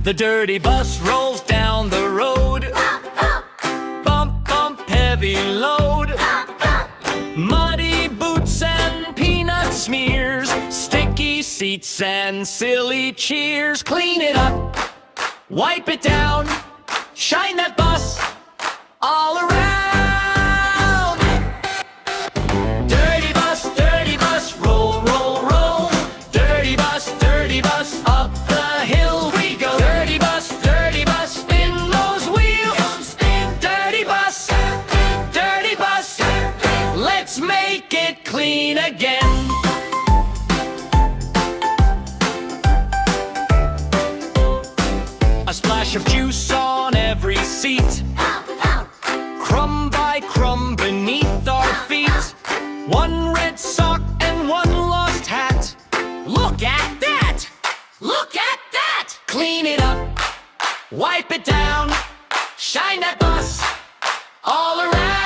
The dirty bus rolls down the road. Bump, bump, heavy load. Muddy boots and peanut smears, sticky seats and silly cheers. Clean it up, wipe it down, shine that bus all around. Dirty bus, roll, roll, roll. Dirty bus, up the hill we go. Dirty bus, spin those wheels. Dirty bus, let's make it clean again. A splash of juice on every seat. Crumb by crumb beneath our feet. One red sock and one lost hat. Look at that! Look at that! Clean it up, wipe it down, shine that bus all around.